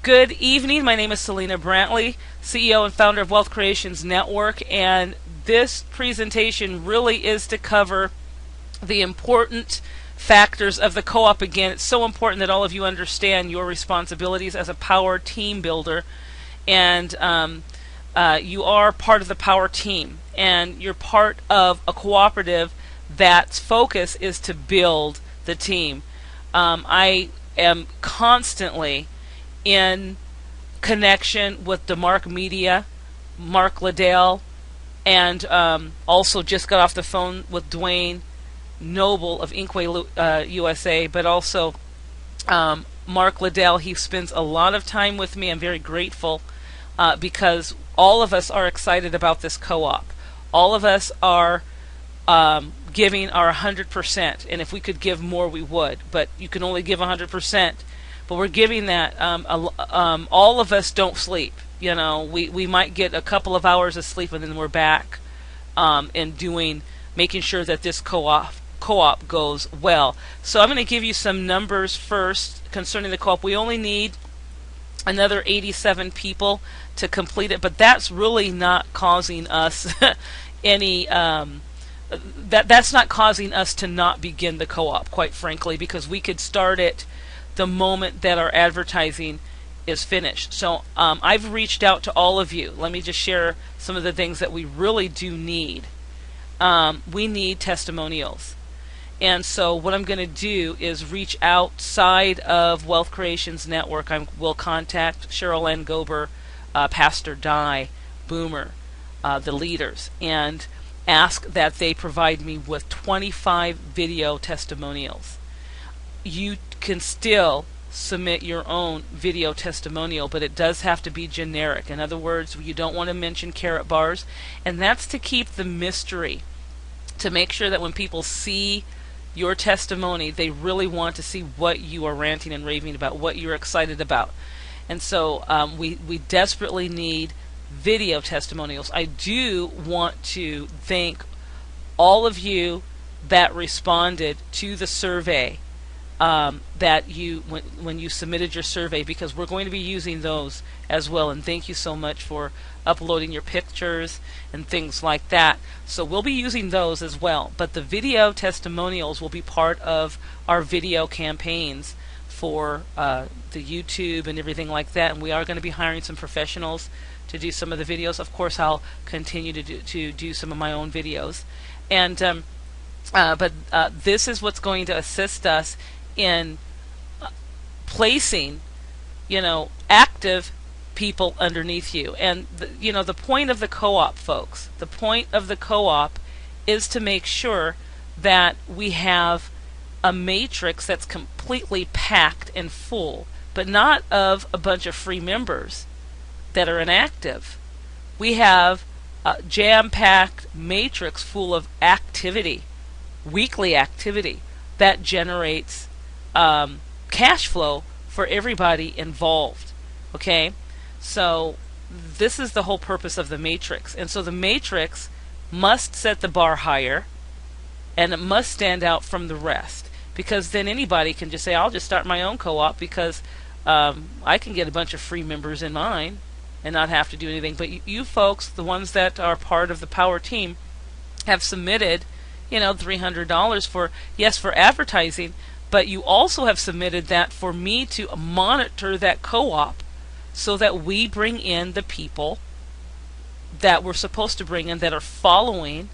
Good evening. My name is Selena Brantley, CEO and founder of Wealth Creations Network, and this presentation really is to cover the important factors of the co-op. Again, it's so important that all of you understand your responsibilities as a power team builder, and you are part of the power team, and you're part of a cooperative that's focus is to build the team. I am constantly in connection with DeMark Media, Mark Liddell, and also just got off the phone with Dwayne Noble of Inkway USA, but also Mark Liddell. He spends a lot of time with me. I'm very grateful because all of us are excited about this co-op. All of us are giving our 100%, and if we could give more, we would, but you can only give 100%. But we're giving that. All of us don't sleep. You know, we might get a couple of hours of sleep, and then we're back and making sure that this co-op goes well. So I'm going to give you some numbers first concerning the co-op. We only need another 87 people to complete it, but that's really not causing us any. That's not causing us to not begin the co-op, quite frankly, because we could start it the moment that our advertising is finished. So I've reached out to all of you. Let me just share some of the things that we really do need. We need testimonials. And so what I'm going to do is reach outside of Wealth Creations Network. I will contact Cheryl Ann Gober, Pastor Di, Boomer, the leaders, and ask that they provide me with 25 video testimonials. You can still submit your own video testimonial, but it does have to be generic. In other words, you don't want to mention Karatbars, and that's to keep the mystery, to make sure that when people see your testimony, they really want to see what you are ranting and raving about, what you're excited about. And so we desperately need video testimonials. I do want to thank all of you that responded to the survey, that when you submitted your survey, because we're going to be using those as well. And thank you so much for uploading your pictures and things like that. So we'll be using those as well. But the video testimonials will be part of our video campaigns for the YouTube and everything like that. And we are going to be hiring some professionals to do some of the videos. Of course, I'll continue to do some of my own videos. And but this is what's going to assist us in placing, active people underneath you. And the point of the co-op, folks, the point of the co-op is to make sure that we have a matrix that's completely packed and full, but not of a bunch of free members that are inactive. We have a jam-packed matrix full of activity, weekly activity, that generates cash flow for everybody involved. Okay, so this is the whole purpose of the matrix. And so the matrix must set the bar higher, and it must stand out from the rest, because then anybody can just say, I'll just start my own co-op because I can get a bunch of free members in mine and not have to do anything. But you folks, the ones that are part of the power team, have submitted $300 for advertising, but you also have submitted that for me to monitor that co-op so that we bring in the people that we're supposed to bring in that are following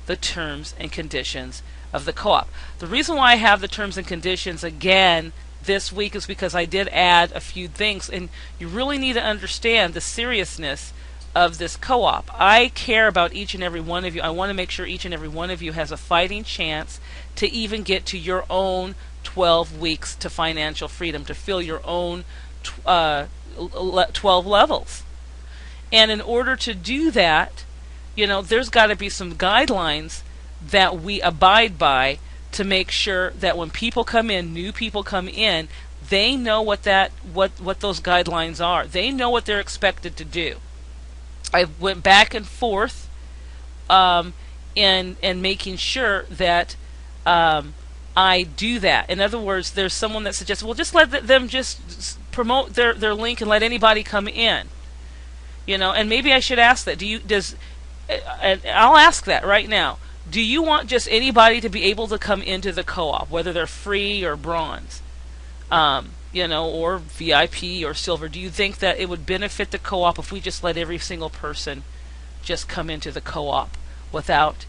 the terms and conditions of the co-op. The reason why I have the terms and conditions again this week is because I did add a few things, and you really need to understand the seriousness of this co-op. I care about each and every one of you. I want to make sure each and every one of you has a fighting chance to even get to your own 12 weeks to financial freedom, to fill your own 12 levels. And in order to do that, there's got to be some guidelines that we abide by to make sure that when people come in, new people come in, they know what those guidelines are. They know what they're expected to do. I went back and forth in making sure that I do that. In other words, there's someone that suggests, well, just let them just promote their link and let anybody come in? And maybe I should ask that. And I'll ask that right now. Do you want just anybody to be able to come into the co-op, whether they're free or bronze, or VIP or silver? Do you think that it would benefit the co-op if we just let every single person just come into the co-op without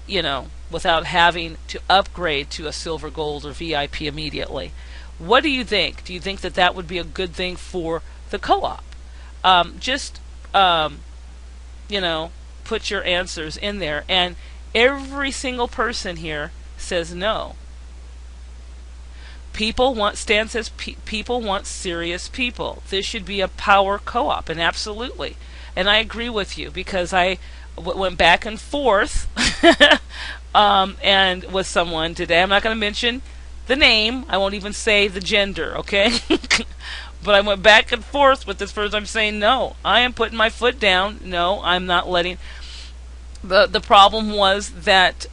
having to upgrade to a silver, gold, or VIP immediately? What do you think? Do you think that that would be a good thing for the co-op? Put your answers in there. And every single person here says no. Stan says people want serious people. This should be a power co-op, and absolutely. And I agree with you, because I went back and forth and with someone today. I'm not going to mention the name. I won't even say the gender, okay? But I went back and forth with this person. I'm saying, no, I am putting my foot down. No, I'm not letting. The problem was that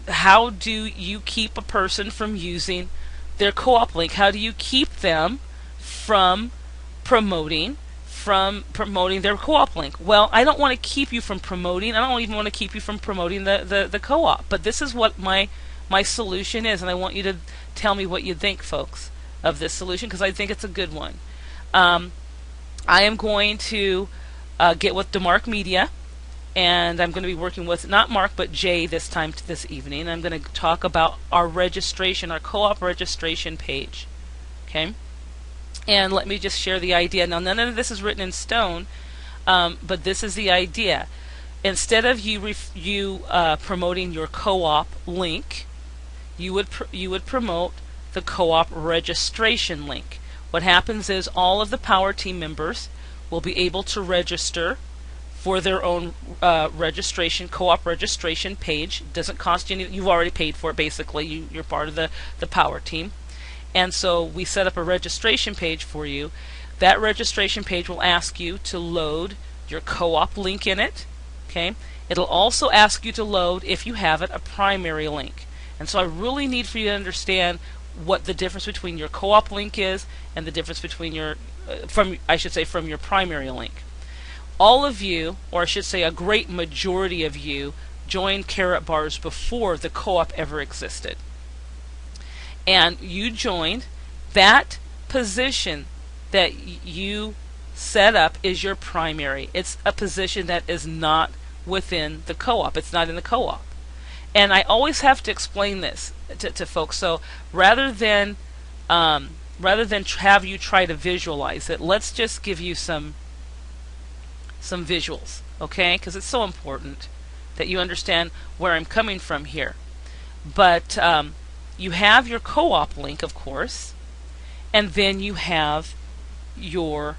how do you keep a person from using their co-op link? How do you keep them from promoting their co-op link? Well, I don't want to keep you from promoting. I don't even want to keep you from promoting the co-op. But this is what my solution is, and I want you to tell me what you think, folks, of this solution, because I think it's a good one. I am going to get with DeMark Media, and I'm going to be working with not Mark but Jay this evening. I'm going to talk about our registration, our co-op registration page. Okay, and let me just share the idea. Now, none of this is written in stone, but this is the idea. Instead of you promoting your co-op link, you would promote the co-op registration link. What happens is all of the Power Team members will be able to register for their own registration, co-op registration page. It doesn't cost you anything. You've already paid for it, basically. You're part of the Power Team. And so we set up a registration page for you. That registration page will ask you to load your co-op link in it. Okay. It'll also ask you to load, if you have it, a primary link. And so I really need for you to understand what the difference between your co-op link is and the difference between from your primary link. All of you, or I should say a great majority of you, joined Karatbars before the co-op ever existed. And you joined. That position that you set up is your primary. It's a position that is not within the co-op. It's not in the co-op. And I always have to explain this to folks. So rather than have you try to visualize it, let's just give you some visuals, okay? Because it's so important that you understand where I'm coming from here. But you have your co-op link, of course, and then you have your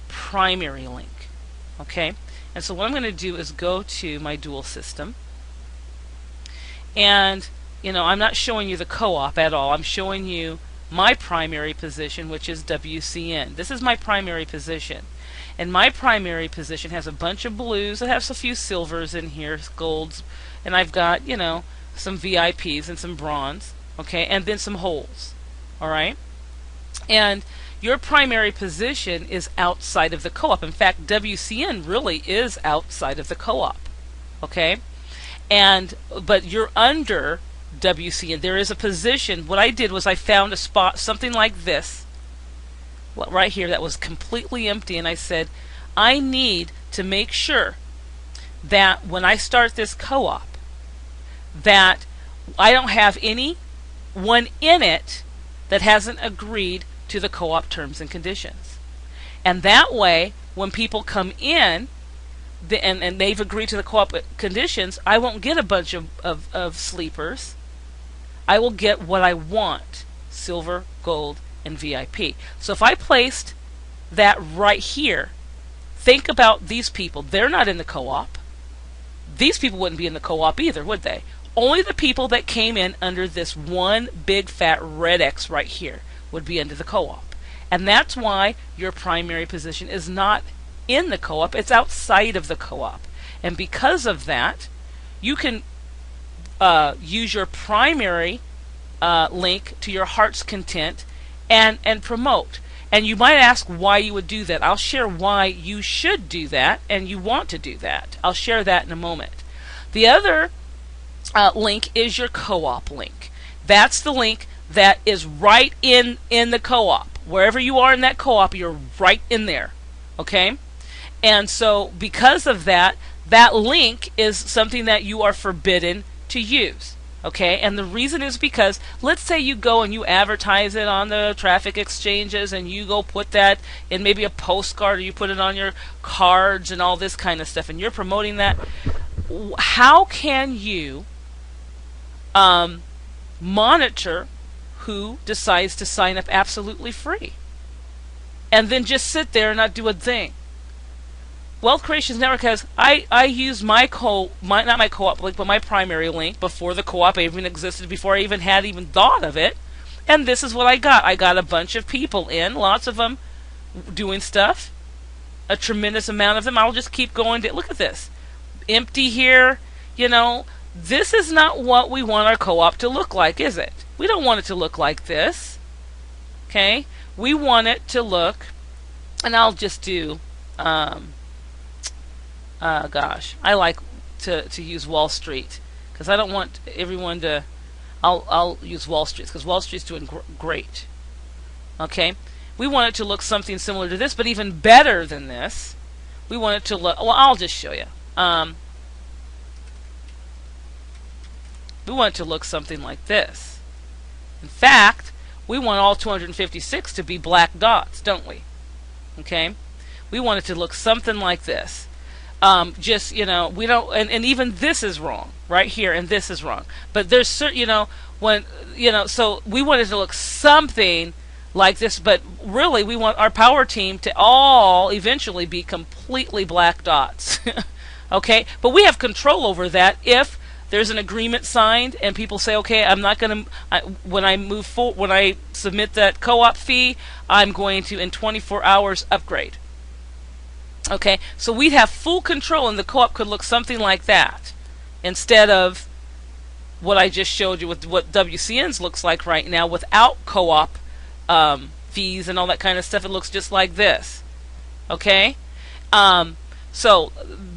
primary link, okay? And so what I'm going to do is go to my dual system, and I'm not showing you the co-op at all. I'm showing you my primary position, which is WCN. This is my primary position. And my primary position has a bunch of blues. It has a few silvers in here, golds, and I've got, some VIPs and some bronze, okay, and then some holes, all right? And your primary position is outside of the co-op. In fact, WCN really is outside of the co-op, okay? But you're under WCN. There is a position. What I did was I found a spot, something like this, right here, that was completely empty, and I said, I need to make sure that when I start this co-op, that I don't have anyone in it that hasn't agreed to the co-op terms and conditions. And that way, when people come in and they've agreed to the co-op conditions, I won't get a bunch of sleepers. I will get what I want: silver, gold, and VIP. So if I placed that right here, think about these people. They're not in the co-op. These people wouldn't be in the co-op either, would they? Only the people that came in under this one big fat red X right here would be into the co-op. And that's why your primary position is not in the co-op. It's outside of the co-op. And because of that, you can use your primary link to your heart's content and promote. And you might ask why you would do that. I'll share why you should do that and you want to do that. I'll share that in a moment. The other link is your co-op link. That's the link that is right in the co-op. Wherever you are in that co-op, you're right in there. Okay? And so because of that, that link is something that you are forbidden to use. Okay, and the reason is because let's say you go and you advertise it on the traffic exchanges and you go put that in maybe a postcard or you put it on your cards and all this kind of stuff and you're promoting that. How can you monitor who decides to sign up absolutely free and then just sit there and not do a thing? Wealth Creations Network has, I use not my co-op link, but my primary link before the co-op even existed, before I even thought of it. And this is what I got. I got a bunch of people in, lots of them doing stuff, a tremendous amount of them. I'll just keep going. Look at this. Empty here. You know, this is not what we want our co-op to look like, is it? We don't want it to look like this. Okay? We want it to look, and I'll just do... gosh, I like to use Wall Street because I don't want everyone to. I'll use Wall Street because Wall Street's doing great. Okay, we want it to look something similar to this, but even better than this. We want it to look. Well, I'll just show you. We want it to look something like this. In fact, we want all 256 to be black dots, don't we? Okay, we want it to look something like this. Just, you know, we don't, and even this is wrong right here, and this is wrong. But there's certain, you know, when, you know, so we want it to look something like this, but really we want our power team to all eventually be completely black dots. Okay, but we have control over that if there's an agreement signed and people say, okay, I'm not going to, when I submit that co-op fee, I'm going to in 24 hours upgrade. Okay, so we'd have full control, and the co-op could look something like that instead of what I just showed you with what WCN's looks like right now without co-op fees and all that kind of stuff. It looks just like this. Okay, so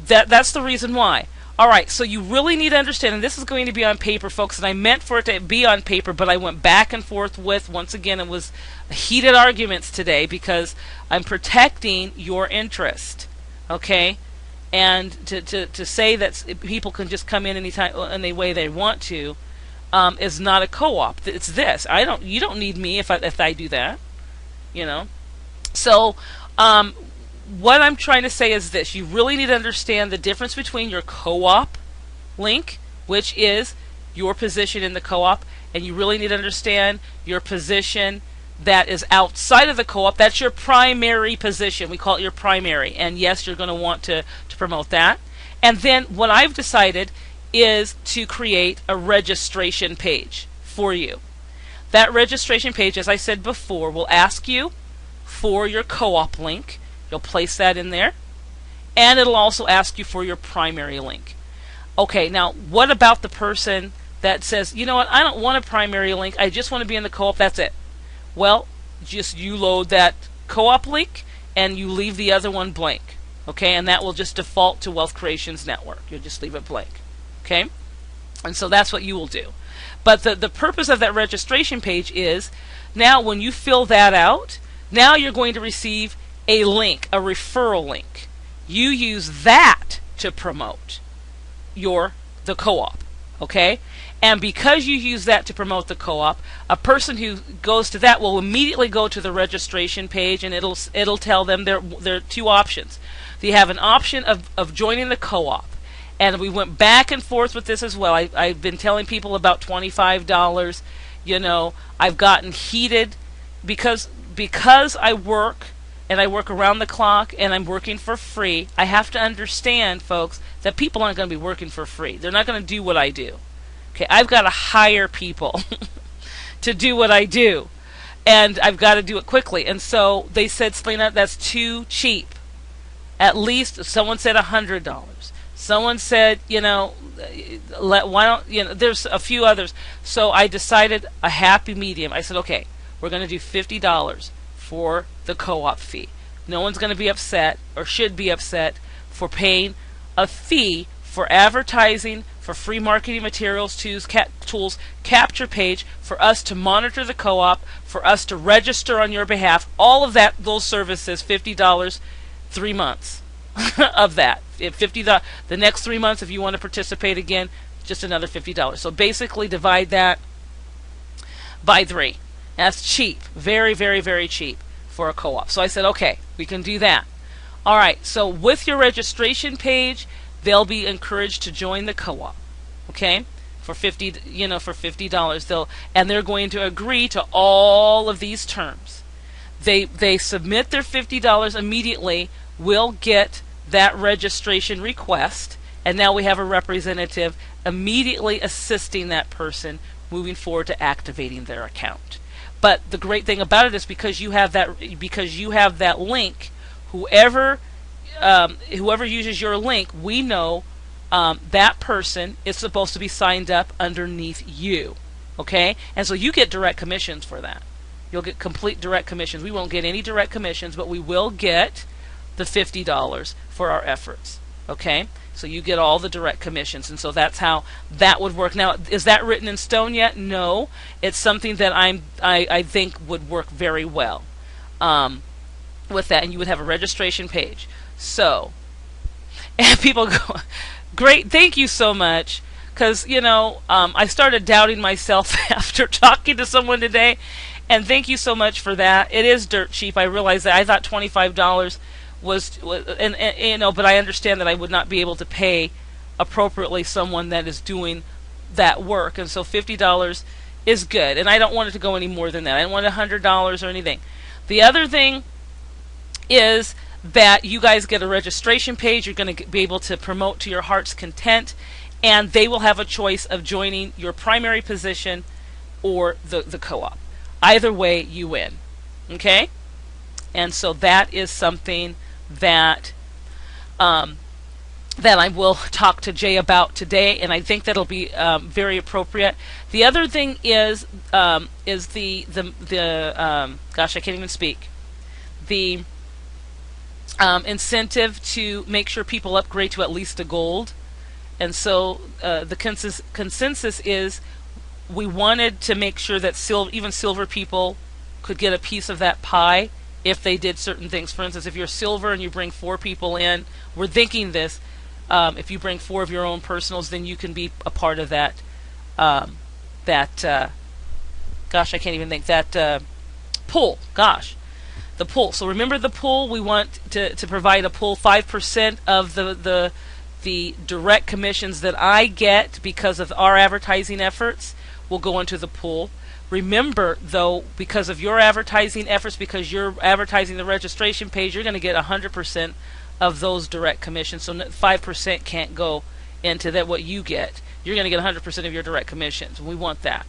that's the reason why. All right, so you really need to understand, and this is going to be on paper, folks, and I meant for it to be on paper, but I went back and forth with, once again, it was heated arguments today because I'm protecting your interest, okay? And to say that people can just come in anytime, any way they want to, is not a co-op. It's this. You don't need me if I do that, you know? So, what I'm trying to say is this. You really need to understand the difference between your co-op link, which is your position in the co-op, and you really need to understand your position that is outside of the co-op. That's your primary position. We call it your primary. And yes, you're going to want to promote that. And then what I've decided is to create a registration page for you. That registration page, as I said before, will ask you for your co-op link. You'll place that in there, and it'll also ask you for your primary link. Okay, now what about the person that says, you know what, I don't want a primary link, I just want to be in the co-op, that's it. Well, just you load that co-op link and you leave the other one blank. Okay, and that will just default to Wealth Creations Network. You'll just leave it blank. Okay, and so that's what you will do. But the purpose of that registration page is, now when you fill that out, now you're going to receive a link, a referral link. You use that to promote the co-op, okay? And because you use that to promote the co-op, a person who goes to that will immediately go to the registration page, and it'll tell them there are two options. You have an option of joining the co-op, and we went back and forth with this as well. I've been telling people about $25. You know, I've gotten heated because I work. And I work around the clock, and I'm working for free. I have to understand, folks, that people aren't going to be working for free. They're not going to do what I do. Okay, I've got to hire people to do what I do, and I've got to do it quickly. And so they said, Selena, that's too cheap. At least someone said $100. Someone said, you know, why don't you know? There's a few others. So I decided a happy medium. I said, okay, we're going to do $50 for the co-op fee. No one's going to be upset, or should be upset, for paying a fee for advertising, for free marketing materials, tools, capture page, for us to monitor the co-op, for us to register on your behalf. All of that, those services, $50, 3 months of that. The next 3 months, if you want to participate again, just another $50. So basically divide that by 3. That's cheap. Very, very, very cheap for a co-op. So I said, okay, we can do that. All right, so with your registration page, they'll be encouraged to join the co-op. Okay? For $50, they're going to agree to all of these terms. They submit their $50 immediately, will get that registration request, and now we have a representative immediately assisting that person moving forward to activating their account. But the great thing about it is because you have that link, whoever uses your link, we know that person is supposed to be signed up underneath you. Okay? And so you get direct commissions for that. You'll get complete direct commissions. We won't get any direct commissions, but we will get the $50 for our efforts. Okay? So you get all the direct commissions, and so that's how that would work. Now, is that written in stone yet? No. It's something that I think would work very well with that, and you would have a registration page. So, and people go, great, thank you so much, because, I started doubting myself after talking to someone today, and thank you so much for that. It is dirt cheap. I realize that. I thought $25 was but I understand that I would not be able to pay appropriately someone that is doing that work, and so $50 is good, and I don't want it to go any more than that. I don't want $100 or anything. The other thing is that you guys get a registration page. You're going to be able to promote to your heart's content, and they will have a choice of joining your primary position or the co-op. Either way, you win. Okay? And so that is something that that I will talk to Jay about today, and I think that'll be very appropriate. The other thing is the gosh, I can't even speak. The incentive to make sure people upgrade to at least a gold, and so the consensus is we wanted to make sure that even silver people could get a piece of that pie if they did certain things. For instance, if you're silver and you bring 4 people in, we're thinking this, if you bring 4 of your own personals, then you can be a part of that, gosh, I can't even think, that pool, gosh, the pool. So remember the pool, we want to provide a pool. 5% of the direct commissions that I get because of our advertising efforts will go into the pool. Remember, though, because of your advertising efforts, because you're advertising the registration page, you're going to get 100% of those direct commissions. So 5% can't go into that. What you get, you're going to get 100% of your direct commissions. We want that.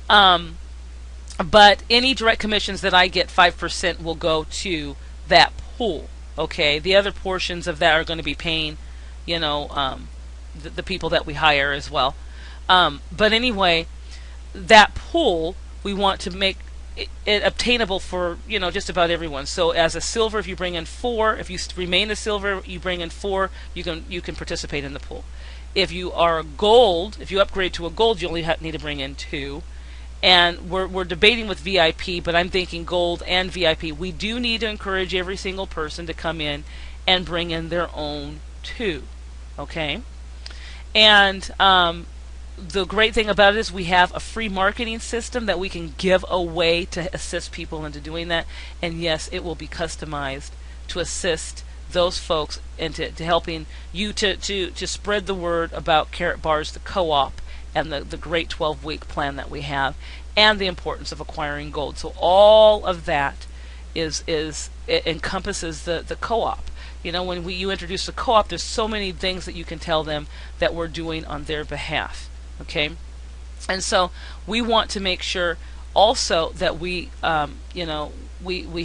But any direct commissions that I get, 5% will go to that pool. Okay, the other portions of that are going to be paying, the people that we hire as well. But anyway, that pool, we want to make it obtainable for just about everyone. So as a silver, if you bring in 4, if you remain a silver, you bring in 4, you can participate in the pool. If you are a gold, if you upgrade to a gold, you only need to bring in 2. And we're debating with VIP, but I'm thinking gold and VIP. We do need to encourage every single person to come in and bring in their own 2. Okay? And the great thing about it is we have a free marketing system that we can give away to assist people into doing that. And yes, it will be customized to assist those folks into helping you to spread the word about Karatbars, the co-op, and the great 12-week plan that we have, and the importance of acquiring gold. So all of that it encompasses the co-op. When you introduce the co-op, there's so many things that you can tell them that we're doing on their behalf. Okay, and so we want to make sure also that we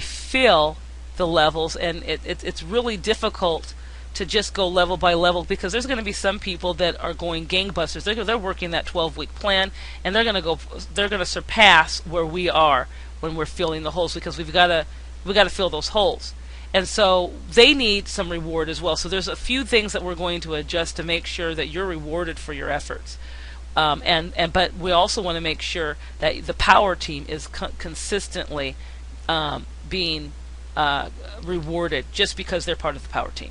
fill the levels, and it's really difficult to just go level by level, because there's going to be some people that are going gangbusters. They're working that 12-week plan, and they're going to surpass where we are when we're filling the holes, because we got to fill those holes. And so they need some reward as well. So there's a few things that we're going to adjust to make sure that you're rewarded for your efforts. But we also want to make sure that the power team is consistently being rewarded just because they're part of the power team.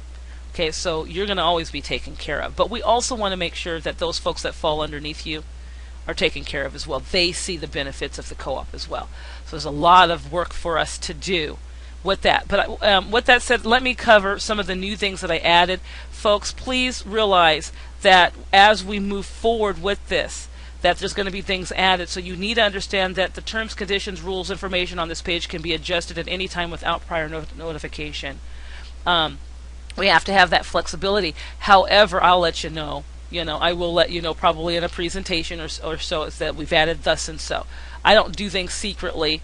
Okay, so you're going to always be taken care of. But we also want to make sure that those folks that fall underneath you are taken care of as well. They see the benefits of the co-op as well. So there's a lot of work for us to do with that. But with that said, let me cover some of the new things that I added. Folks, please realize that as we move forward with this, that there's going to be things added. So you need to understand that the terms, conditions, rules, information on this page can be adjusted at any time without prior notification. We have to have that flexibility. However, I'll let you know. I will let you know probably in a presentation or so is that we've added thus and so. I don't do things secretly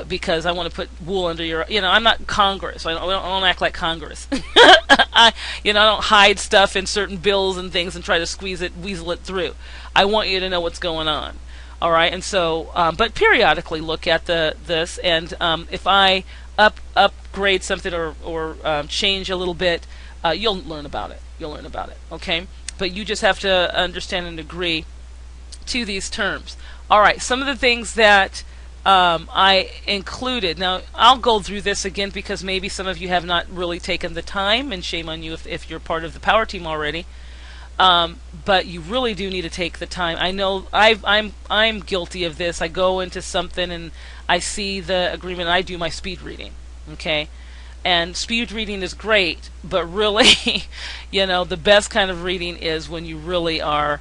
because I want to put wool under your. I'm not Congress. I don't act like Congress. I don't hide stuff in certain bills and things and try to weasel it through. I want you to know what's going on. All right, and so, but periodically look at this, and if I upgrade something or change a little bit, you'll learn about it. Okay, but you just have to understand and agree to these terms. All right, some of the things that I included. Now, I'll go through this again because maybe some of you have not really taken the time, and shame on you if you're part of the power team already. But you really do need to take the time. I know I'm guilty of this. I go into something and I see the agreement and I do my speed reading. Okay? And speed reading is great, but really, the best kind of reading is when you really are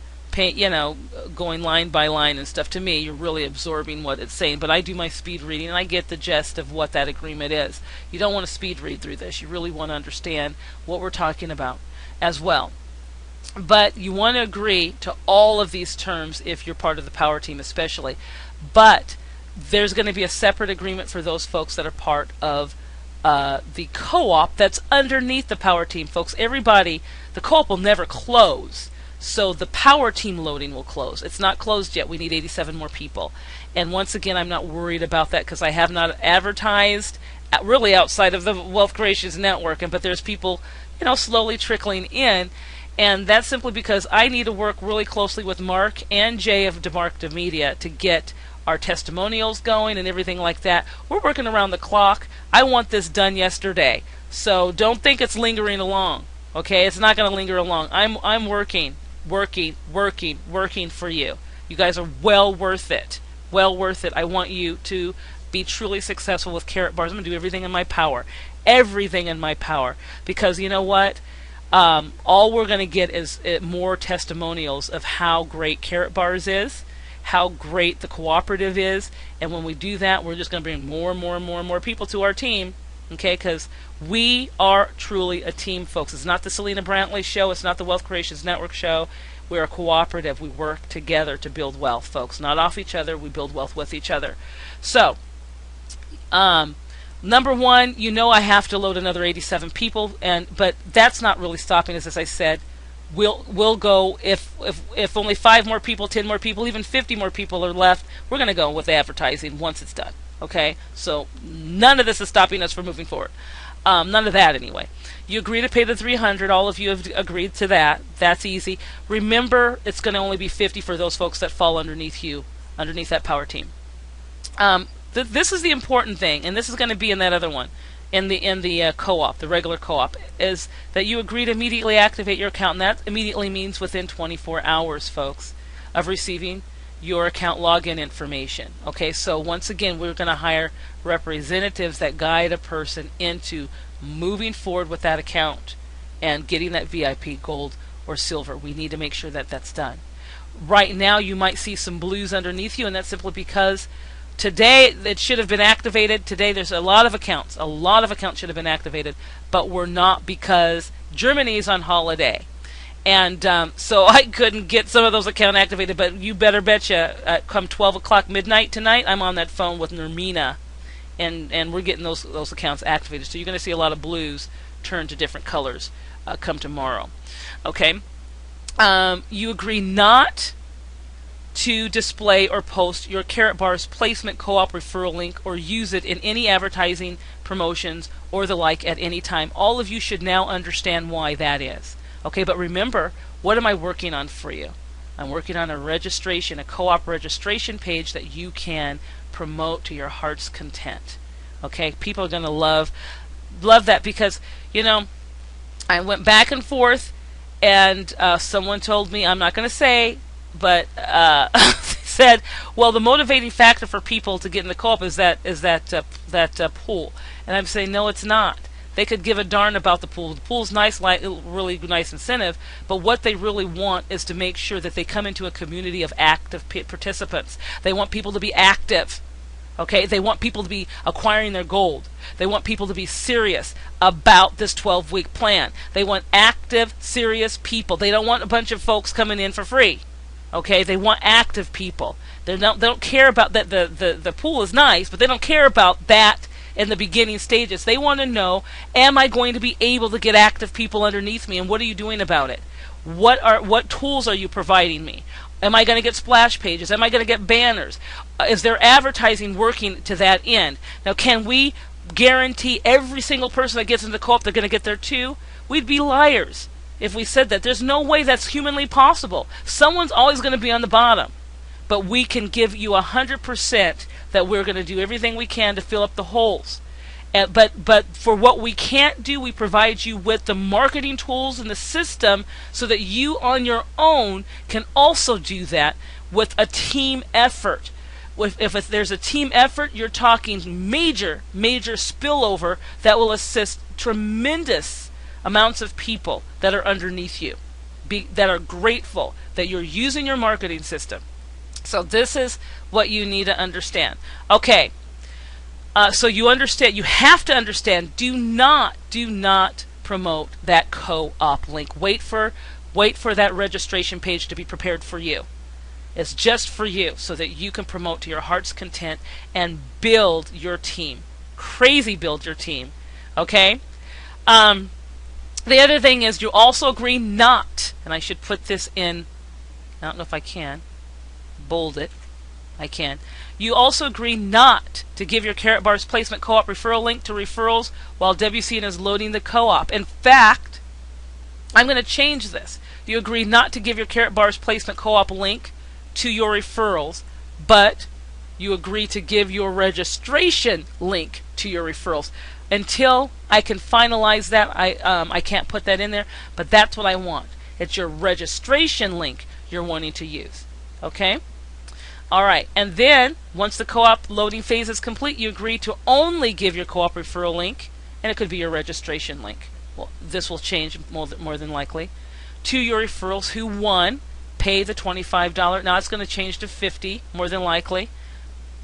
going line by line and stuff. To me, you're really absorbing what it's saying. But I do my speed reading and I get the gist of what that agreement is. You don't want to speed read through this. You really want to understand what we're talking about as well. But you want to agree to all of these terms if you're part of the power team especially. But there's going to be a separate agreement for those folks that are part of the co-op that's underneath the power team. Folks, the co-op will never close. So the power team loading will close. It's not closed yet. We need 87 more people. And once again, I'm not worried about that because I have not advertised really outside of the Wealth Creations Network. But there's people, slowly trickling in. And that's simply because I need to work really closely with Mark and Jay of DeMark Media to get our testimonials going and everything like that. We're working around the clock. I want this done yesterday. So don't think it's lingering along. Okay? It's not going to linger along. I'm working for you. You guys are well worth it. Well worth it. I want you to be truly successful with Karatbars. I'm going to do everything in my power. Everything in my power. Because you know what? All we're going to get is more testimonials of how great Karatbars is, how great the cooperative is, and when we do that, we're just going to bring more and more and more and more people to our team, okay, because we are truly a team, folks. It's not the Selena Brantley show. It's not the Wealth Creations Network show. We're a cooperative. We work together to build wealth, folks. Not off each other. We build wealth with each other. So, number one, I have to load another 87 people, but that's not really stopping us. As I said, we'll go if only 5 more people, 10 more people, even 50 more people are left. We're going to go with advertising once it's done. Okay, so none of this is stopping us from moving forward. None of that anyway. You agree to pay the $300. All of you have agreed to that. That's easy. Remember, it's going to only be 50 for those folks that fall underneath you, underneath that power team. This is the important thing, and this is going to be in that other one, in the co-op, the regular co-op, is that you agree to immediately activate your account, and that immediately means within 24 hours, folks, of receiving your account login information. Okay, so once again, we're going to hire representatives that guide a person into moving forward with that account and getting that VIP gold or silver. We need to make sure that that's done. Right now, you might see some blues underneath you, and that's simply because today it should have been activated. Today there's a lot of accounts. A lot of accounts should have been activated, but we're not because Germany is on holiday. And so I couldn't get some of those accounts activated, but you better betcha come 12 o'clock midnight tonight, I'm on that phone with Nermina, and we're getting those accounts activated. So you're going to see a lot of blues turn to different colors come tomorrow. Okay? You agree not to display or post your Karatbars placement co-op referral link or use it in any advertising, promotions, or the like at any time. All of you should now understand why that is. Okay, but remember, what am I working on for you? I'm working on a registration, a co-op registration page that you can promote to your heart's content. Okay, people are going to love that, because, you know, I went back and forth, and someone told me, I'm not going to say, but said, well, the motivating factor for people to get in the co-op is that pool. And I'm saying, no, it's not. They could give a darn about the pool. The pool's nice, really nice incentive, but what they really want is to make sure that they come into a community of active participants. They want people to be active. Okay, they want people to be acquiring their gold. They want people to be serious about this 12-week plan. They want active, serious people. They don't want a bunch of folks coming in for free. Okay, they want active people. They don't care about that. The pool is nice, but they don't care about that in the beginning stages. They want to know, am I going to be able to get active people underneath me, and what are you doing about it? What tools are you providing me? Am I going to get splash pages? Am I going to get banners? Is there advertising working to that end? Now, can we guarantee every single person that gets into the co-op they're going to get there too? We'd be liars if we said that. There's no way that's humanly possible. Someone's always going to be on the bottom. But we can give you 100% that we're going to do everything we can to fill up the holes. But for what we can't do, we provide you with the marketing tools and the system so that you on your own can also do that with a team effort. If there's a team effort, you're talking major spillover that will assist tremendous amounts of people that are underneath you, that are grateful that you're using your marketing system. So this is what you need to understand. Okay. So you understand, you have to understand, do not promote that co-op link. Wait for that registration page to be prepared for you. It's just for you so that you can promote to your heart's content and build your team. Crazy build your team. Okay? The other thing is you also agree not, and I should put this in, I don't know if I can, bold it. I can. You also agree not to give your Karatbars placement co-op referral link to referrals while WCN is loading the co-op. In fact, I'm going to change this. You agree not to give your Karatbars placement co-op link to your referrals, but you agree to give your registration link to your referrals. Until I can finalize that, I can't put that in there, but that's what I want. It's your registration link you're wanting to use. Okay? All right, and then once the co-op loading phase is complete, you agree to only give your co-op referral link, and it could be your registration link. Well, this will change more than likely, to your referrals who, one, pay the $25. Now it's going to change to $50 more than likely,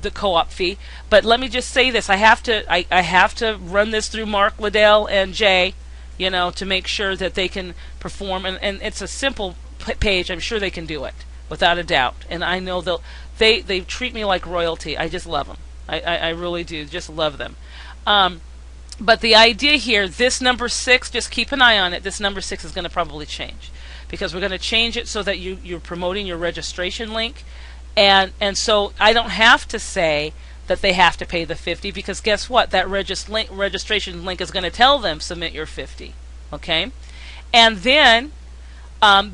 the co-op fee. But let me just say this: I have to run this through Mark, Liddell, and Jay, you know, to make sure that they can perform. And it's a simple page. I'm sure they can do it without a doubt. And I know they treat me like royalty. I just love them. I really do. Just love them. But the idea here, this number 6, just keep an eye on it. This number 6 is going to probably change, because we're going to change it so that you're promoting your registration link. And so I don't have to say that they have to pay the $50, because guess what? That registration link is going to tell them submit your $50. Okay? And then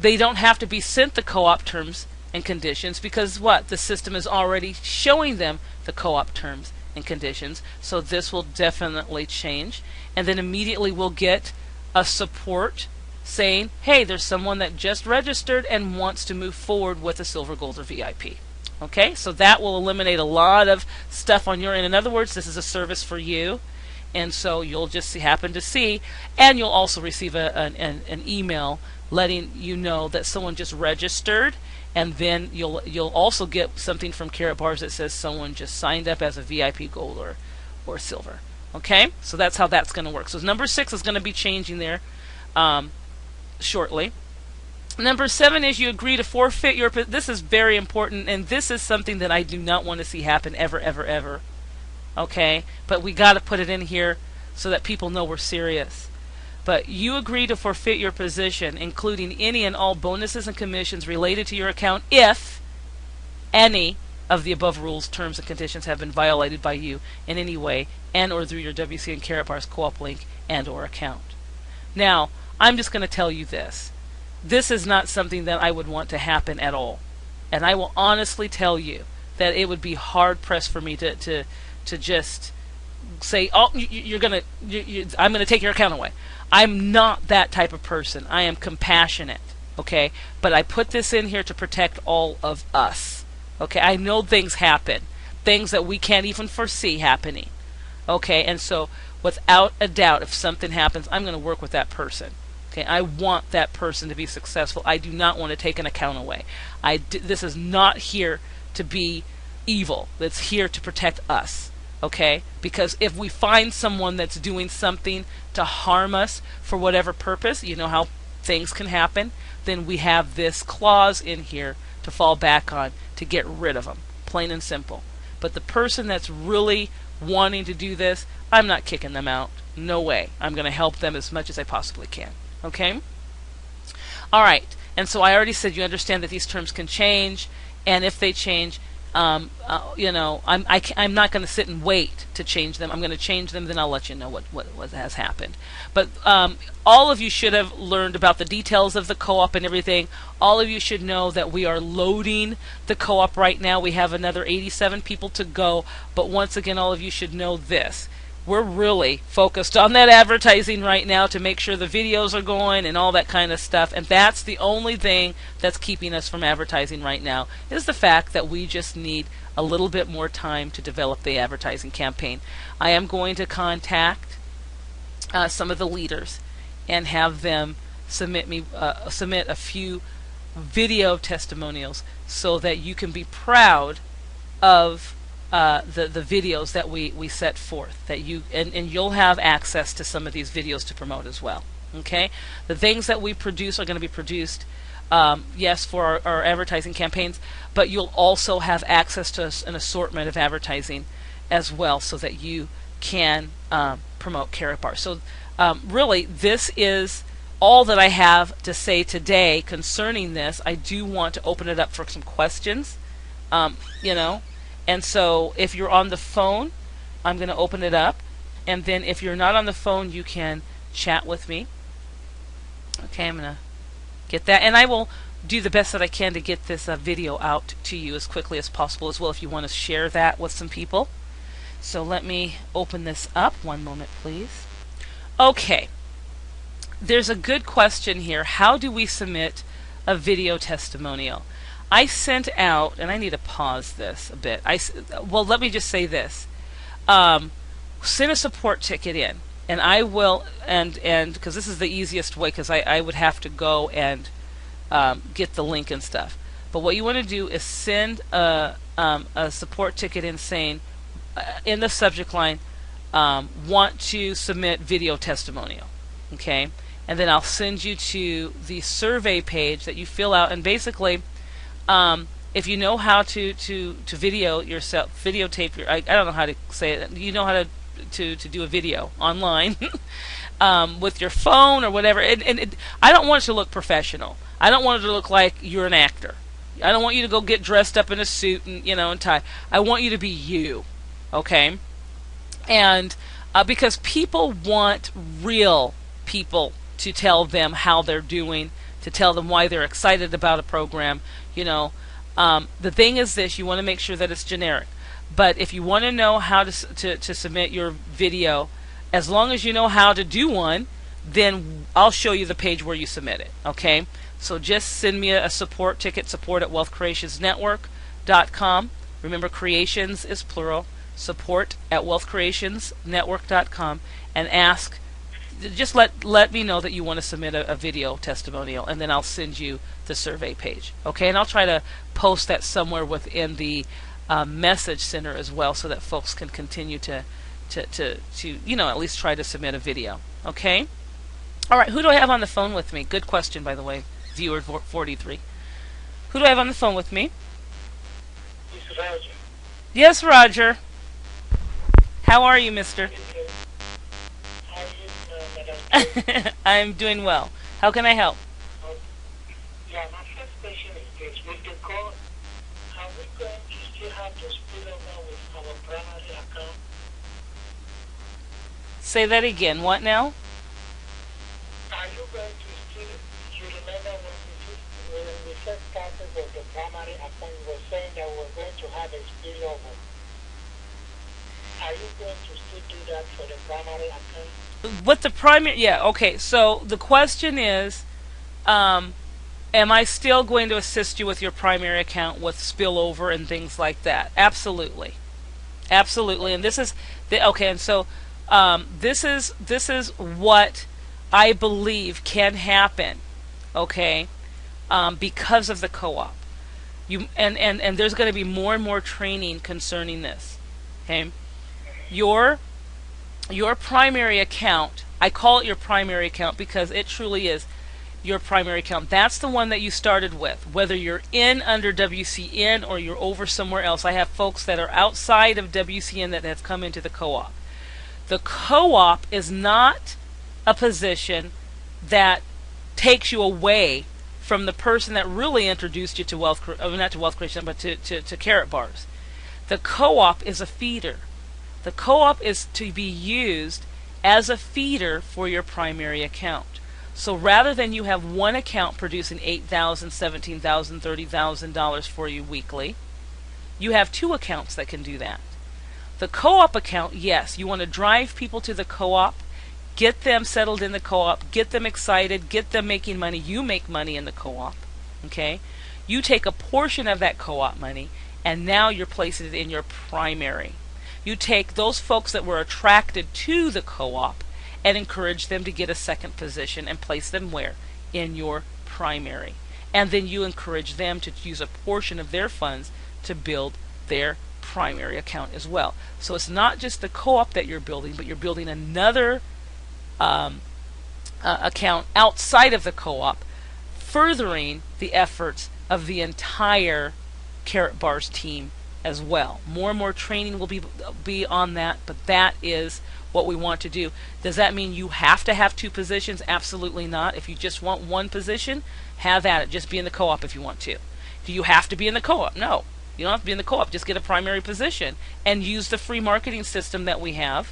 they don't have to be sent the co-op terms and conditions, because what? The system is already showing them the co-op terms and conditions. So this will definitely change. And then immediately we'll get a support saying, hey, there's someone that just registered and wants to move forward with a silver, gold, or VIP. Okay, so that will eliminate a lot of stuff on your end. In other words, this is a service for you, and so you'll just happen to see, and you'll also receive an email letting you know that someone just registered, and then you'll also get something from Karatbars that says someone just signed up as a VIP, gold, or silver. Okay, so that's how that's going to work. So number 6 is going to be changing there shortly. Number 7 is you agree to forfeit your... This is very important, and this is something that I do not want to see happen ever. Okay? But we got to put it in here so that people know we're serious. But you agree to forfeit your position, including any and all bonuses and commissions related to your account, if any of the above rules, terms, and conditions have been violated by you in any way and or through your WCN Karatbars co-op link and or account. Now, I'm just going to tell you this. This is not something that I would want to happen at all. And I will honestly tell you that it would be hard pressed for me to just say, oh, I'm going to take your account away. I'm not that type of person. I am compassionate, okay? But I put this in here to protect all of us, okay? I know things happen, things that we can't even foresee happening, okay? And so, without a doubt, if something happens, I'm going to work with that person. Okay, I want that person to be successful. I do not want to take an account away. This is not here to be evil. It's here to protect us. Okay? Because if we find someone that's doing something to harm us for whatever purpose, you know how things can happen, then we have this clause in here to fall back on to get rid of them. Plain and simple. But the person that's really wanting to do this, I'm not kicking them out. No way. I'm going to help them as much as I possibly can. Okay? All right. And so I already said you understand that these terms can change, and if they change, I'm not going to sit and wait to change them. I'm going to change them, then I'll let you know what has happened. But all of you should have learned about the details of the co-op and everything. All of you should know that we are loading the co-op right now. We have another 87 people to go. But once again, all of you should know this. We're really focused on that advertising right now to make sure the videos are going and all that kind of stuff. And that's the only thing that's keeping us from advertising right now, is the fact that we just need a little bit more time to develop the advertising campaign. I am going to contact some of the leaders and have them submit a few video testimonials so that you can be proud of the videos that we set forth, that you and you'll have access to some of these videos to promote as well. Okay, the things that we produce are going to be produced, yes, for our advertising campaigns, but you'll also have access to an assortment of advertising as well, so that you can promote Karatbars. So really, this is all that I have to say today concerning this. I do want to open it up for some questions, And so if you're on the phone, I'm going to open it up. And then if you're not on the phone, you can chat with me. Okay, I'm going to get that. And I will do the best that I can to get this video out to you as quickly as possible as well, if you want to share that with some people. So let me open this up. One moment, please. Okay. There's a good question here. How do we submit a video testimonial? I sent out, and I need to pause this a bit. Well, let me just say this. Send a support ticket in, and I will, and because this is the easiest way, because I would have to go and get the link and stuff. But what you want to do is send a support ticket in saying, in the subject line, want to submit video testimonial. Okay? And then I'll send you to the survey page that you fill out, and basically, if you know how to video yourself, videotape your, I don't know how to say it, you know how to do a video online with your phone or whatever. And I don't want it to look professional. I don't want it to look like you're an actor. I don't want you to go get dressed up in a suit and and tie. I want you to be you, okay? And because people want real people to tell them how they're doing, to tell them why they're excited about a program. The thing is this: you want to make sure that it's generic. But if you want to know how to submit your video, as long as you know how to do one, then I'll show you the page where you submit it. Okay? So just send me a support ticket, support@wealthcreationsnetwork.com. Remember, creations is plural. Support@wealthcreationsnetwork.com, and ask. Just let me know that you want to submit a video testimonial, and then I'll send you the survey page. Okay, and I'll try to post that somewhere within the message center as well, so that folks can continue to at least try to submit a video. Okay. All right. Who do I have on the phone with me? Good question, by the way, viewer 43. Who do I have on the phone with me? It's Roger. Yes, Roger. How are you, mister? I'm doing well. How can I help? Yeah, my first question is this. With the call, have we got still have to spill over with our primary account? Say that again. What now? Are you going to still, you remember when we first started with the primary account, you were saying that we're going to have a spillover. Are you going to still do that for the primary account? What the primary? Yeah. Okay. So the question is, am I still going to assist you with your primary account with spillover and things like that? Absolutely, absolutely. And this is okay. And so this is what I believe can happen. Okay, because of the co-op. And there's going to be more and more training concerning this. Okay, your primary account. I call it your primary account because it truly is your primary account. That's the one that you started with, whether you're in under WCN or you're over somewhere else. I have folks that are outside of WCN that have come into the co-op. The co-op is not a position that takes you away from the person that really introduced you to not to wealth creation, but to Karatbars. The co-op is a feeder. The co-op is to be used as a feeder for your primary account. So rather than you have one account producing $8,000, $17,000, $30,000 for you weekly, you have two accounts that can do that. The co-op account, yes, you want to drive people to the co-op, get them settled in the co-op, get them excited, get them making money. You make money in the co-op, okay? You take a portion of that co-op money, and now you're placing it in your primary. You take those folks that were attracted to the co-op and encourage them to get a second position and place them where? In your primary. And then you encourage them to use a portion of their funds to build their primary account as well. So it's not just the co-op that you're building, but you're building another account outside of the co-op, furthering the efforts of the entire Karatbars team as well. More and more training will be on that, but that is what we want to do. Does that mean you have to have two positions? Absolutely not. If you just want one position, have at it. Just be in the co-op if you want to. Do you have to be in the co-op? No. You don't have to be in the co-op. Just get a primary position and use the free marketing system that we have,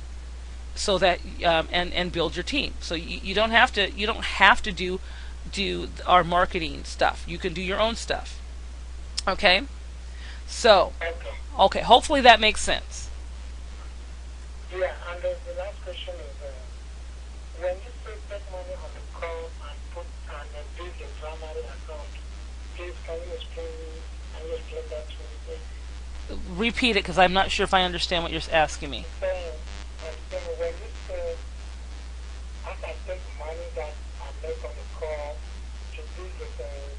so that and build your team. So you don't have to do our marketing stuff. You can do your own stuff. Okay? So, okay, hopefully that makes sense. Yeah, and the last question is, when you say take money on the call and put and then build the primary account, please can you explain that to me, please? Repeat it, because I'm not sure if I understand what you're asking me. I'm saying when you say I can take money that I make on the call to build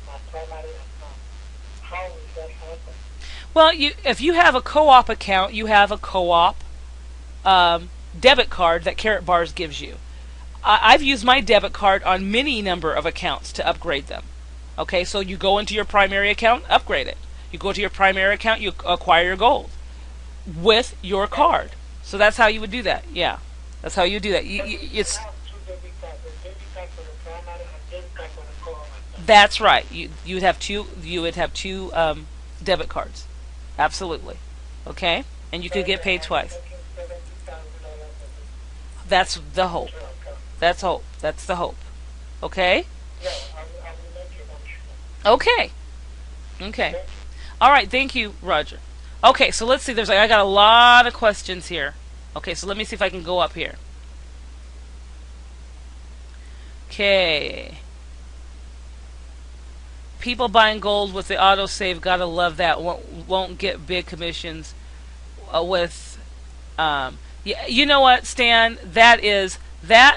my primary account, how will that happen? Well, if you have a co-op account, you have a co-op debit card that Karatbars gives you. I've used my debit card on many number of accounts to upgrade them. Okay, so you go into your primary account, upgrade it. You go to your primary account, you acquire your gold with your card. So that's how you would do that. Yeah, that's how you do that. It's that's right. You would have two debit cards. Absolutely. Okay? And you could get paid twice. That's the hope. That's hope. That's the hope. Okay? Okay. Okay. All right. Thank you, Roger. Okay, so let's see. I got a lot of questions here. Okay, so let me see if I can go up here. Okay. People buying gold with the autosave, gotta love that. Won't get big commissions with. You know what, Stan? That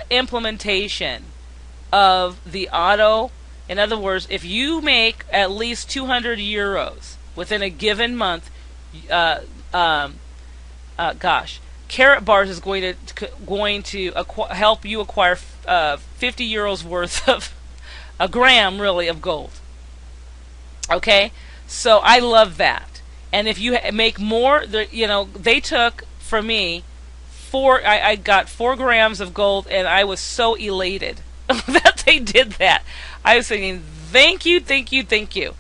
implementation of the auto. In other words, if you make at least 200 euros within a given month, Karatbars is going to help you acquire 50 euros worth of a gram, really, of gold. Okay, so I love that. And if you make more, they took from me I got 4 grams of gold, and I was so elated that they did that. I was thinking, thank you, thank you, thank you.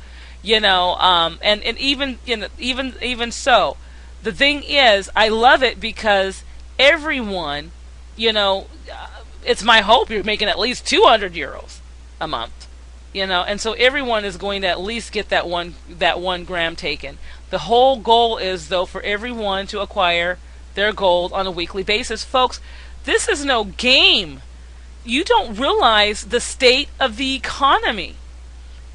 And even even so, the thing is, I love it because everyone, it's my hope you're making at least 200 euros a month, and so everyone is going to at least get that 1 gram taken. The whole goal is, though, for everyone to acquire their gold on a weekly basis. Folks, this is no game. You don't realize the state of the economy.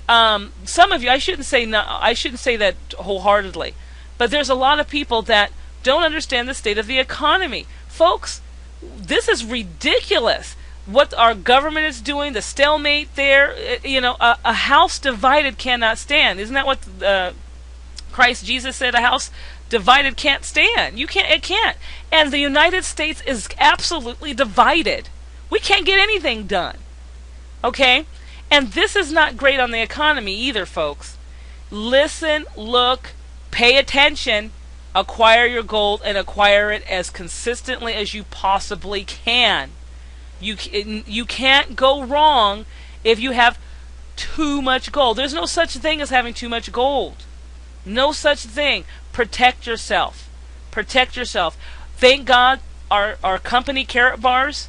Some of you, I shouldn't say that wholeheartedly, but there's a lot of people that don't understand the state of the economy. Folks, this is ridiculous. What our government is doing, the stalemate there, a house divided cannot stand. Isn't that what Christ Jesus said? A house divided can't stand. It can't. And the United States is absolutely divided. We can't get anything done. Okay? And this is not great on the economy either, folks. Listen, look, pay attention, acquire your gold, and acquire it as consistently as you possibly can. You can't go wrong if you have too much gold. There's no such thing as having too much gold. No such thing. Protect yourself. Protect yourself. Thank God our company, Karatbars,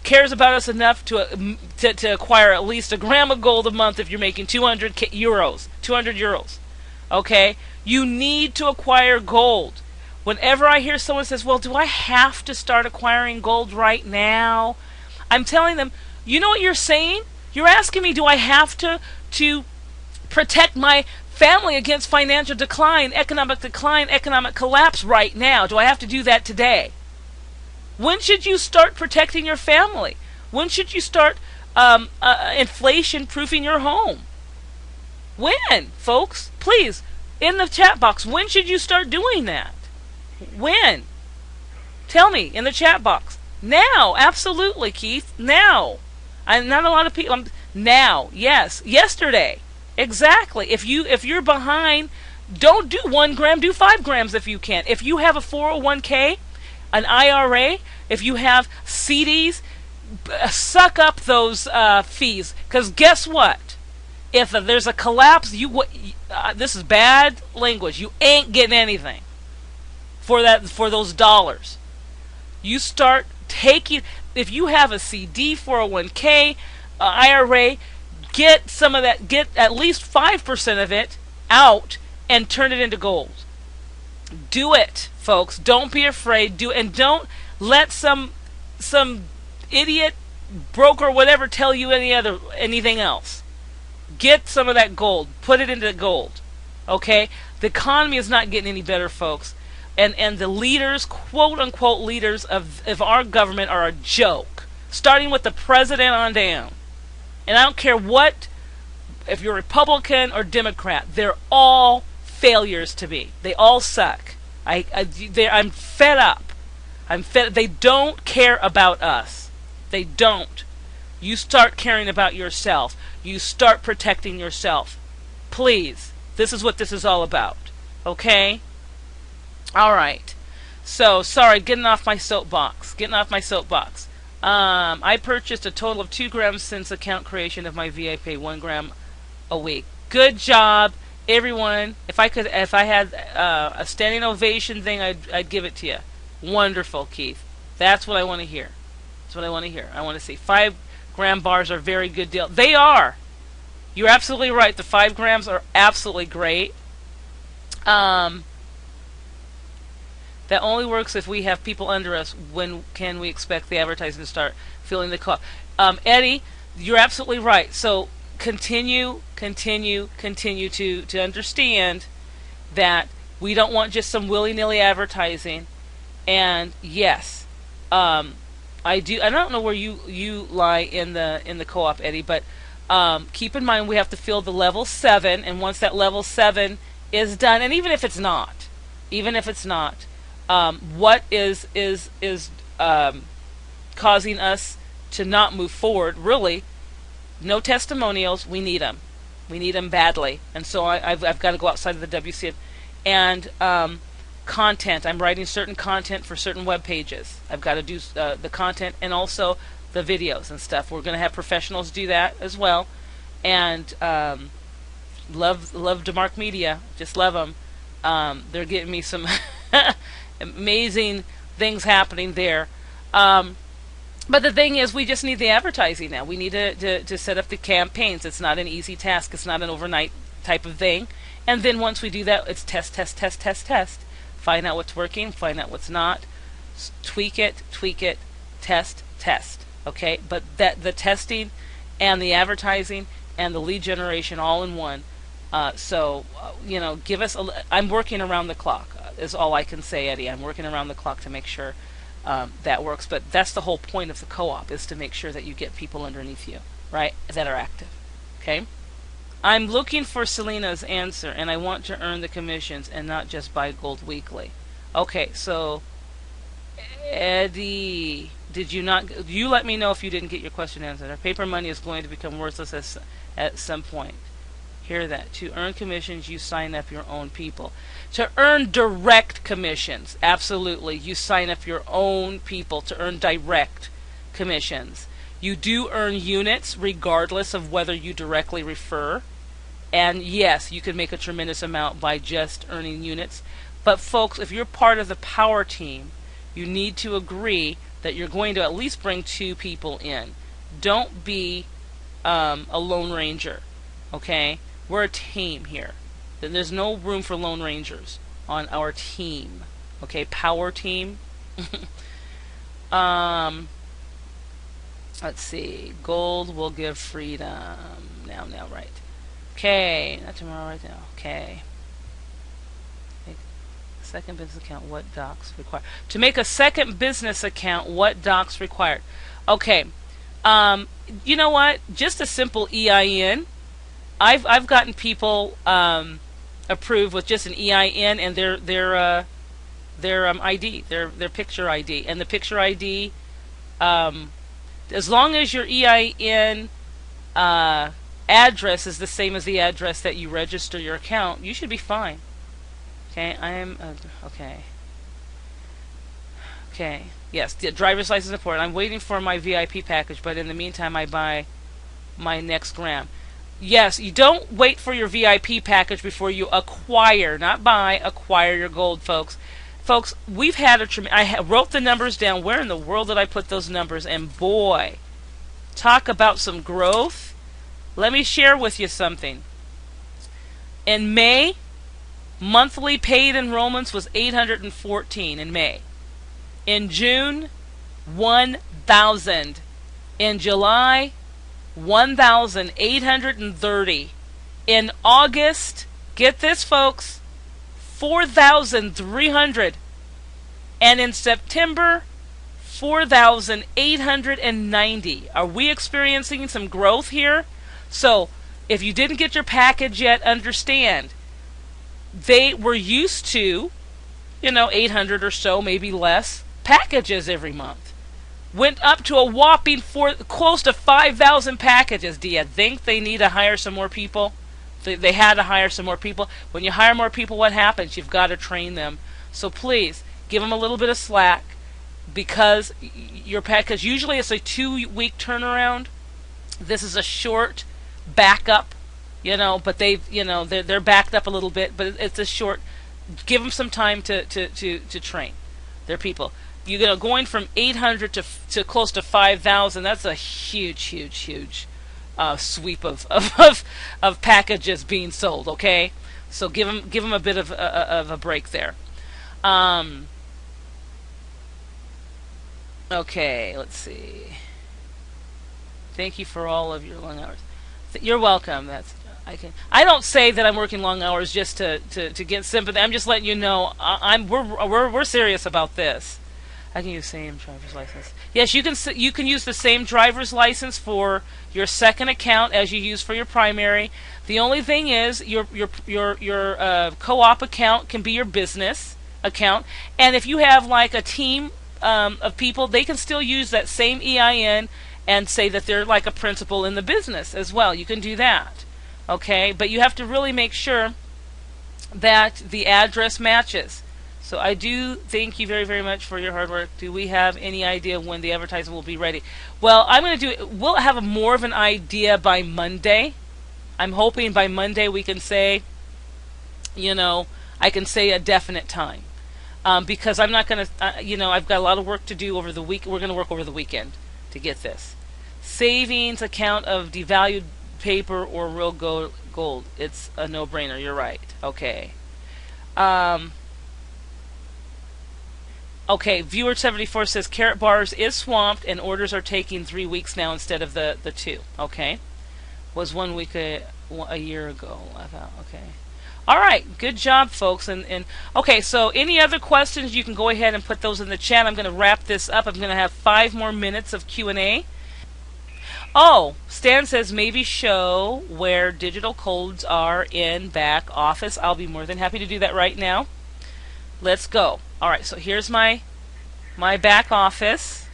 cares about us enough to acquire at least 1 gram of gold a month if you're making 200 euros. 200 euros. Okay? You need to acquire gold. Whenever I hear someone says, well, do I have to start acquiring gold right now? I'm telling them, you know what you're saying? You're asking me, do I have to protect my family against financial decline, economic collapse right now? Do I have to do that today? When should you start protecting your family? When should you start inflation-proofing your home? When, folks? Please, in the chat box, when should you start doing that? When? Tell me in the chat box. Now, absolutely, Keith. Now. Not a lot of people. Now, yes. Yesterday. Exactly. If you're behind, don't do 1 gram, do 5 grams if you can. If you have a 401k, an IRA, if you have CDs, suck up those fees. Because guess what? If there's a collapse, this is bad language. You ain't getting anything for those dollars. You start taking. If you have a CD, 401k, IRA, get some of that. Get at least 5% of it out and turn it into gold. Do it, folks. Don't be afraid. Do it, and don't let some idiot broker whatever tell you anything else. Get some of that gold. Put it into gold. Okay? The economy is not getting any better, folks. And the leaders, quote unquote leaders of our government, are a joke. Starting with the president on down. And I don't care if you're Republican or Democrat, they're all failures to me. They all suck. I'm fed up. They don't care about us. They don't. You start caring about yourself. You start protecting yourself. Please. This is what this is all about. Okay? All right. So, sorry, getting off my soapbox. I purchased a total of 2 grams since account creation of my VIP, 1 gram a week. Good job, everyone. If I had a standing ovation thing, I'd give it to you. Wonderful, Keith. That's what I want to hear. I want to see 5 gram bars are a very good deal. They are. You're absolutely right. The 5 grams are absolutely great. That only works if we have people under us. When can we expect the advertising to start feeling the cost? Eddie, you're absolutely right. So continue to understand that we don't want just some willy-nilly advertising. And yes, I don't know where you lie in the co-op, Eddie, but keep in mind we have to fill the level 7, and once that level 7 is done, and even if it's not, what is causing us to not move forward? Really, no testimonials. We need them. We need them badly. And so I've got to go outside of the WCN. And content. I'm writing certain content for certain web pages. I've got to do the content and also the videos and stuff. We're going to have professionals do that as well. And Love DeMarc Media. Just love them. They're getting me some amazing things happening there. But the thing is, we just need the advertising now. We need to set up the campaigns. It's not an easy task. It's not an overnight type of thing. And then once we do that, it's test. Find out what's working, find out what's not. Tweak it, test. Okay? But the testing and the advertising and the lead generation all in one. Give us I'm working around the clock, is all I can say, Eddie. I'm working around the clock to make sure that works. But that's the whole point of the co-op, is to make sure that you get people underneath you, right, that are active. Okay? I'm looking for Selena's answer, and I want to earn the commissions and not just buy gold weekly. Okay, so Eddie, did you not? You let me know if you didn't get your question answered. Our paper money is going to become worthless at some point. Hear that? To earn commissions, you sign up your own people. To earn direct commissions, absolutely, you sign up your own people to earn direct commissions. You do earn units regardless of whether you directly refer. And yes, you can make a tremendous amount by just earning units. But folks, if you're part of the power team, you need to agree that you're going to at least bring 2 people in. Don't be a lone ranger. Okay? We're a team here. There's no room for lone rangers on our team. Okay? Power team. Let's see. Gold will give freedom. Now, right. Okay, not tomorrow, right now. Okay. Make a second business account, what docs required? To make a second business account, what docs required? Okay. You know what? Just a simple EIN. I've gotten people approved with just an EIN and their ID, their picture ID, and the picture ID. As long as your EIN address is the same as the address that you register your account, you should be fine. Okay, okay. Yes, the driver's license important. I'm waiting for my VIP package, but in the meantime, I buy my next gram. Yes, you don't wait for your VIP package before you acquire, not buy, acquire your gold, folks. Folks, we've had I wrote the numbers down. Where in the world did I put those numbers? And boy, talk about some growth. Let me share with you something. In May, monthly paid enrollments was 814 in May. In June, 1,000. In July, 1,830. In August, get this, folks, 4,300. And in September, 4,890. Are we experiencing some growth here? So, if you didn't get your package yet, understand. They were used to, 800 or so, maybe less, packages every month. Went up to a whopping close to 5,000 packages. Do you think they need to hire some more people? They had to hire some more people. When you hire more people, what happens? You've got to train them. So please, give them a little bit of slack, because your package, usually it's a 2-week turnaround. This is a short backup, but they're backed up a little bit, but it's a short. Give them some time to train their people. Going from 800 to close to 5,000. That's a huge sweep of packages being sold. Okay, so give them a bit of a break there. Okay, let's see. Thank you for all of your long hours. You're welcome. I don't say that I'm working long hours just to get sympathy. I'm just letting you know we're serious about this. I can use the same driver's license. Yes, you can use the same driver's license for your second account as you use for your primary. The only thing is your co-op account can be your business account, and if you have like a team of people, they can still use that same EIN and say that they're like a principal in the business as well. You can do that. Okay, but you have to really make sure that the address matches. So I do thank you very, very much for your hard work. Do we have any idea when the advertisement will be ready? Well, we'll have more of an idea by Monday. I'm hoping by Monday we can say, I can say a definite time. Because I'm not going to, I've got a lot of work to do over the week. We're going to work over the weekend to get this. Savings account of devalued paper or real gold. It's a no-brainer. You're right. Okay. Okay, viewer 74 says Karatbars is swamped and orders are taking 3 weeks now instead of the 2. Okay. Was 1 week a year ago. I thought, okay. All right, good job, folks. And okay, so any other questions, you can go ahead and put those in the chat. I'm going to wrap this up. I'm going to have 5 more minutes of Q&A. Oh, Stan says maybe show where digital codes are in back office. I'll be more than happy to do that right now. Let's go. All right, so here's my back office.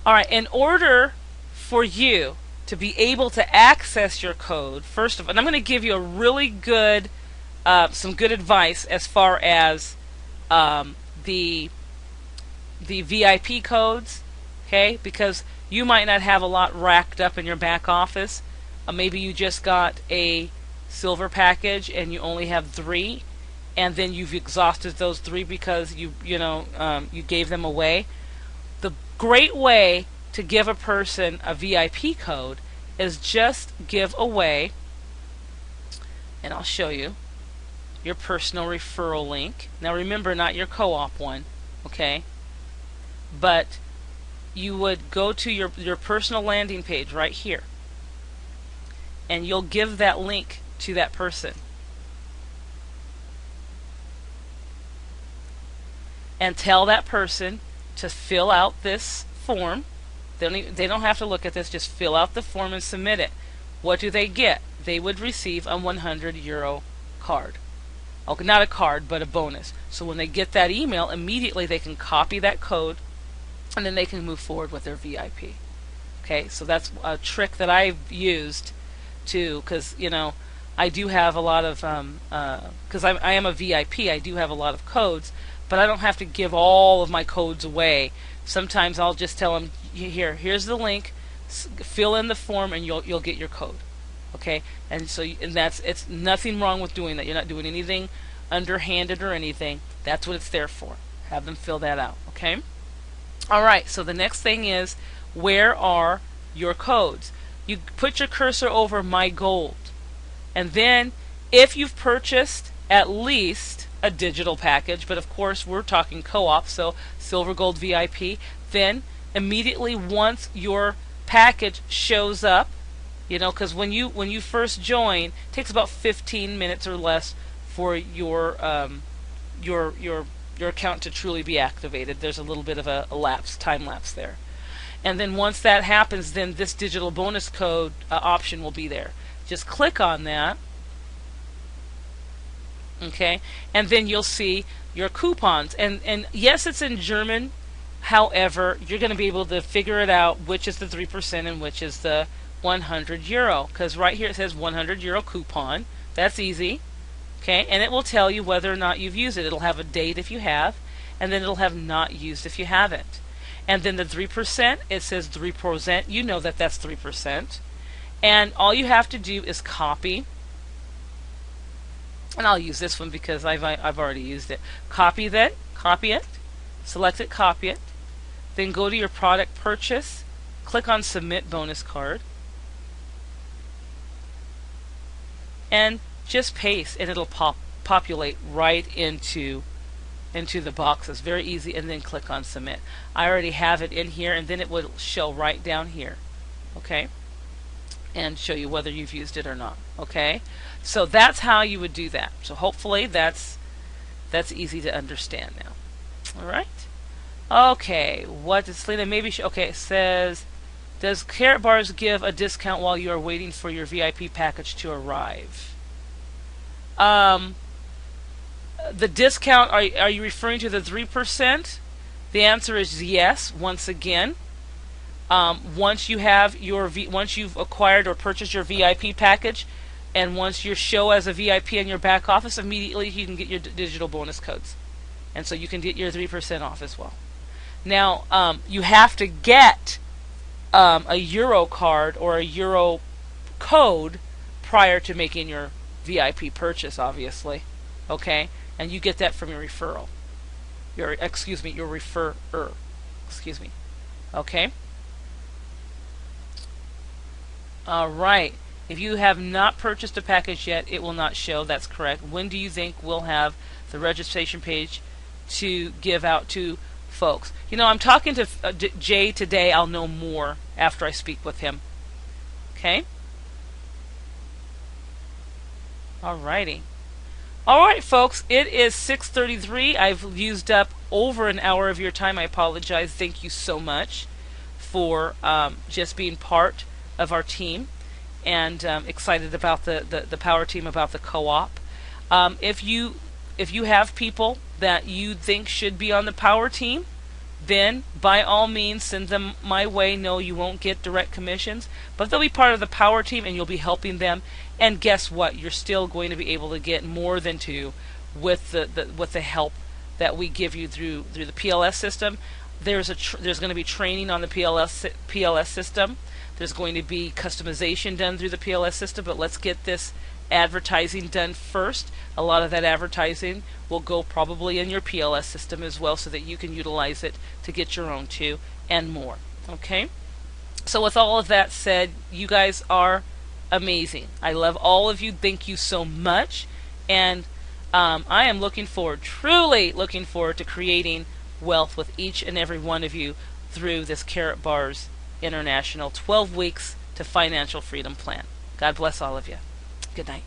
All right, in order for you to be able to access your code, first of all, and I'm going to give you a really good, some good advice as far as the VIP codes, okay? Because you might not have a lot racked up in your back office. Maybe you just got a silver package and you only have 3, and then you've exhausted those 3 because you gave them away. The great way to give a person a VIP code is just give away, and I'll show you, your personal referral link. Now remember, not your co-op one, okay? But you would go to your personal landing page right here, and you'll give that link to that person. And tell that person to fill out this form. They don't have to look at this, just fill out the form and submit it. What do they get? They would receive a 100 euro card. Okay, not a card, but a bonus. So when they get that email, immediately they can copy that code, and then they can move forward with their VIP. Okay, so that's a trick that I've used to, because I do have a lot of, because I am a VIP, I do have a lot of codes, but I don't have to give all of my codes away. Sometimes I'll just tell them, here's the link, fill in the form, and you'll get your code. Okay, and so it's nothing wrong with doing that. You're not doing anything underhanded or anything. That's what it's there for. Have them fill that out. Okay. All right. So the next thing is, where are your codes? You put your cursor over My Gold, and then if you've purchased at least a digital package, but of course we're talking co-op, so Silver, Gold, VIP, then immediately once your package shows up, because when you first join, it takes about 15 minutes or less for your account to truly be activated. There's a little bit of a time lapse there. And then once that happens, then this digital bonus code option will be there. Just click on that. Okay, and then you'll see your coupons. And yes, it's in German. However, you're going to be able to figure it out, which is the 3% and which is the 100 euro. Because right here it says 100 euro coupon. That's easy. Okay, and it will tell you whether or not you've used it. It'll have a date if you have, and then it'll have not used if you haven't. And then the 3%, it says 3%. You know that that's 3%. And all you have to do is copy. And I'll use this one because I've already used it. Copy it, select it, copy it. Then go to your product purchase, click on Submit Bonus Card, and just paste, and it'll populate right into the boxes. Very easy, and then click on Submit. I already have it in here, and then it will show right down here. Okay? And show you whether you've used it or not. Okay? So that's how you would do that. So hopefully that's easy to understand now. All right. Okay. What does Selena maybe? Okay. It says, does Karatbars give a discount while you are waiting for your VIP package to arrive? The discount. Are you referring to the 3%? The answer is yes. Once again. Once you've acquired or purchased your VIP package, and once you show as a VIP in your back office, immediately you can get your digital bonus codes, and so you can get your 3% off as well. Now, you have to get a Euro card or a Euro code prior to making your VIP purchase, obviously. Okay? And you get that from your referral. Your referrer. Excuse me. Okay? Alright. If you have not purchased a package yet, it will not show. That's correct. When do you think we'll have the registration page to give out to folks? You know, I'm talking to Jay today. I'll know more after I speak with him. Okay? Alrighty. Alright, folks. It is 6:33. I've used up over an hour of your time. I apologize. Thank you so much for just being part of our team, and excited about the power team, about the co-op. If you have people that you think should be on the power team, then by all means send them my way. No, you won't get direct commissions, but they'll be part of the power team and you'll be helping them. And guess what? You're still going to be able to get more than two with the help that we give you through the PLS system. There's going to be training on the PLS system. There's going to be customization done through the PLS system, but let's get this advertising done first. A lot of that advertising will go probably in your PLS system as well, so that you can utilize it to get your own too, and more. Okay? So with all of that said, you guys are amazing. I love all of you. Thank you so much. And I am truly looking forward to creating wealth with each and every one of you through this Karatbars International 12 weeks to financial freedom plan. God bless all of you. Good night.